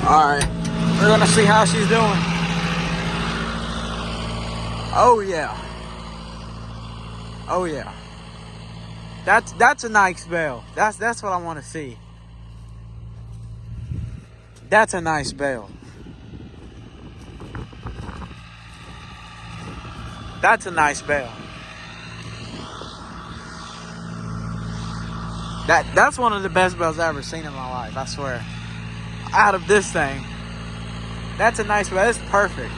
Alright, we're gonna see how she's doing. Oh yeah. Oh yeah. That's a nice bale. That's what I want to see. That's a nice bale. That's a nice bale. That's one of the best bales I've ever seen in my life, I swear. Out of this thing. That's a nice bale. It's perfect.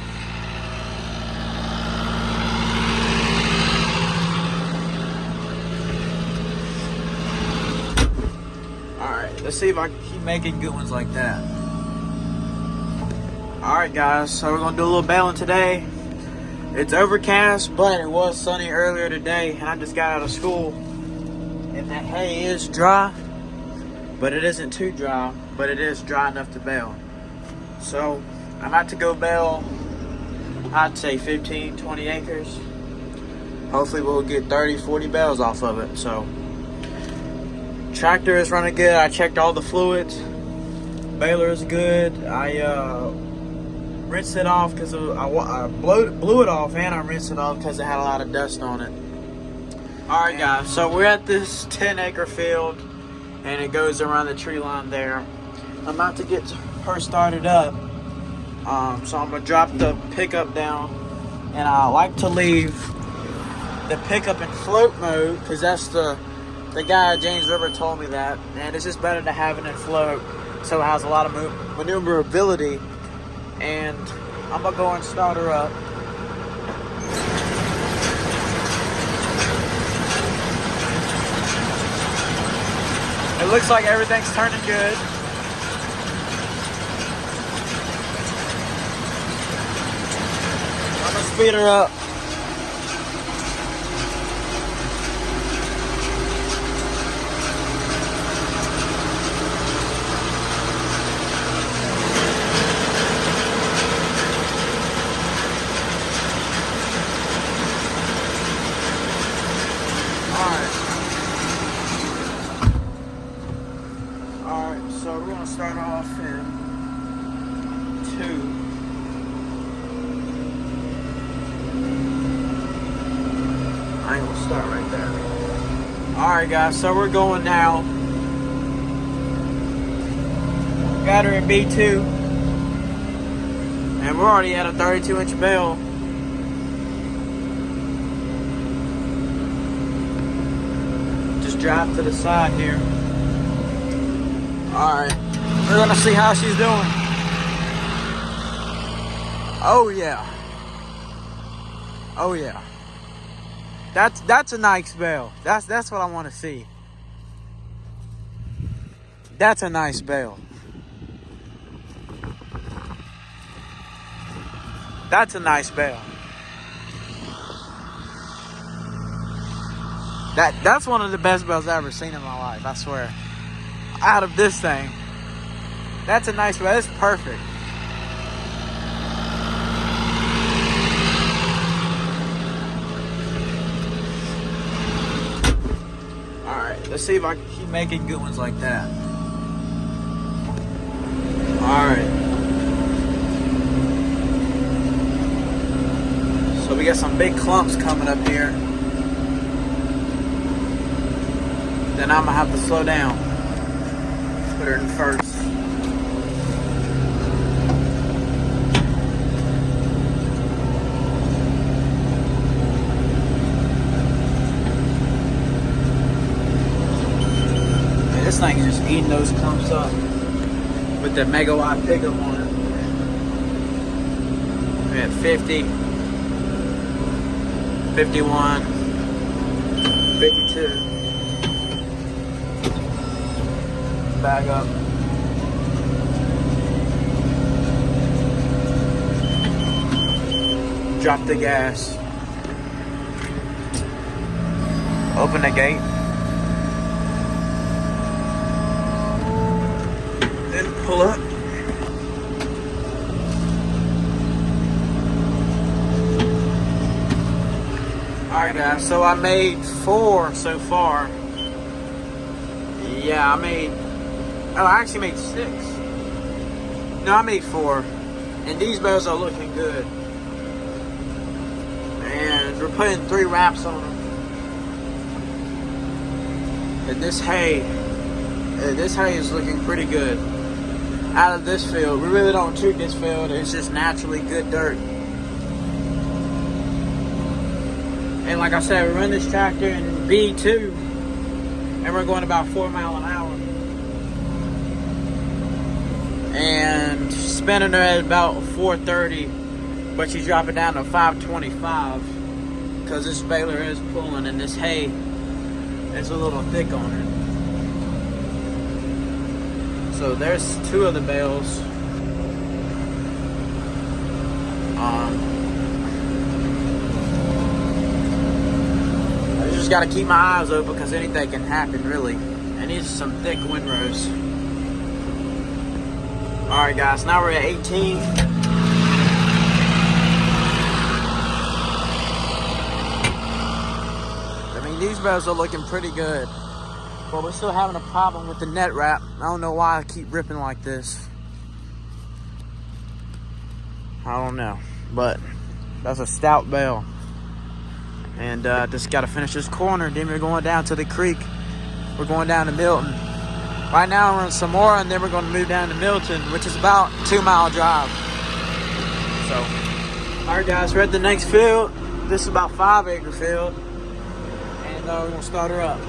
Alright, let's see if I can keep making good ones like that. Alright guys, so we're gonna do a little baling today. It's overcast, but it was sunny earlier today, and I just got out of school. And that hay is dry, but it isn't too dry, but it is dry enough to bale. So I'm about to go bale, I'd say 15, 20 acres. Hopefully we'll get 30, 40 bales off of it. So tractor is running good. I checked all the fluids. Baler is good. I rinsed it off because I blew it off, and I rinsed it off because it had a lot of dust on it. Alright guys, so we're at this 10-acre field, and it goes around the tree line there. I'm about to get her started up. So I'm going to drop the pickup down, and I like to leave the pickup in float mode because that's the guy at James River told me that, and it's just better to have it in float so it has a lot of maneuverability. And I'm going to go and start her up. It looks like everything's turning good. I'm gonna speed her up. Alright, so we're gonna start off in 2. I ain't gonna start right there. Alright guys, so we're going now. Got her in B2. And we're already at a 32-inch bale. Just drive to the side here. Alright, we're gonna see how she's doing. Oh yeah. Oh yeah. That's a nice bale. That's what I want to see. That's a nice bale. That's a nice bale. That's one of the best bales I've ever seen in my life, I swear. Out of this thing. That's a nice bale. It's perfect. Alright, let's see if I can keep making good ones like that. Alright. So we got some big clumps coming up here. Then I'm gonna have to slow down. Put her in first. Man, this thing is just eating those clumps up with the megawatt pickup on it. We're at 50, 51, 52. Back up. Drop the gas. Open the gate. Then pull up. Alright guys, so I made 4 so far. Yeah, I actually made 6. No, I made 4. And these bales are looking good. And we're putting 3 wraps on them. And this hay is looking pretty good. Out of this field, we really don't treat this field. It's just naturally good dirt. And like I said, we run this tractor in B2, and we're going about 4 miles an hour. And spinning her at about 430, but you drop it down to 525 because this baler is pulling, and this hay is a little thick on it. So there's 2 of the bales. I just got to keep my eyes open because anything can happen, really. And these are some thick windrows. Alright guys, now we're at 18. I mean, these bales are looking pretty good. But we're still having a problem with the net wrap. I don't know why I keep ripping like this. I don't know. But that's a stout bale. And just got to finish this corner. Then we're going down to the creek. We're going down to Milton. Right now we're in Samora, and then we're going to move down to Milton, which is about a 2-mile drive. So, alright guys, we're at the next field. This is about 5-acre field. And we're going to start her up.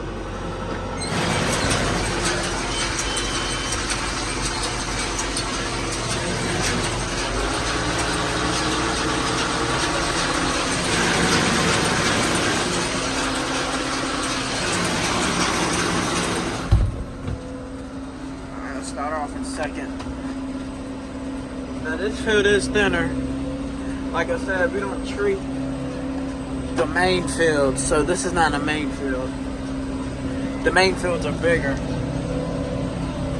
Start off in second. Now this field is thinner. Like I said, we don't treat the main field, so this is not a main field. The main fields are bigger,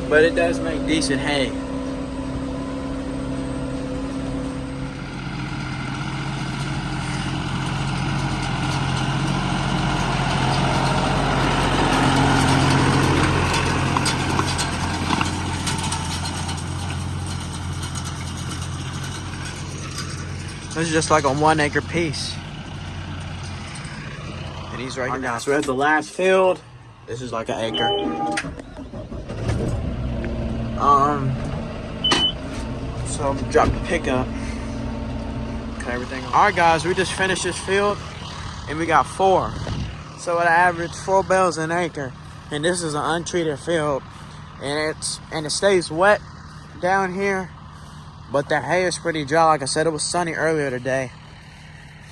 but it does make decent hay. This is just like a 1-acre piece. And he's right here now. So we're at the last field. This is like an acre. So I'm drop the pickup. Cut everything off. Alright guys, we just finished this field and we got 4. So at average 4 bales an acre. And this is an untreated field. And it stays wet down here. But the hay is pretty dry. Like I said, it was sunny earlier today.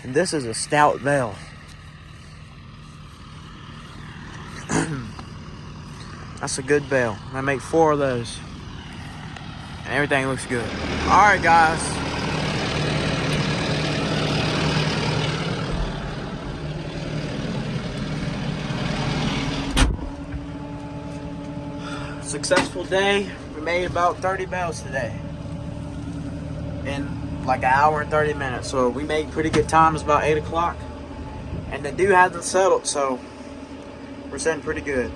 And this is a stout bale. That's a good bale. I make 4 of those. And everything looks good. Alright guys. Successful day. We made about 30 bales today. In like an hour and 30 minutes. So we made pretty good time. It's about 8 o'clock. And the dew hasn't settled, so we're sitting pretty good.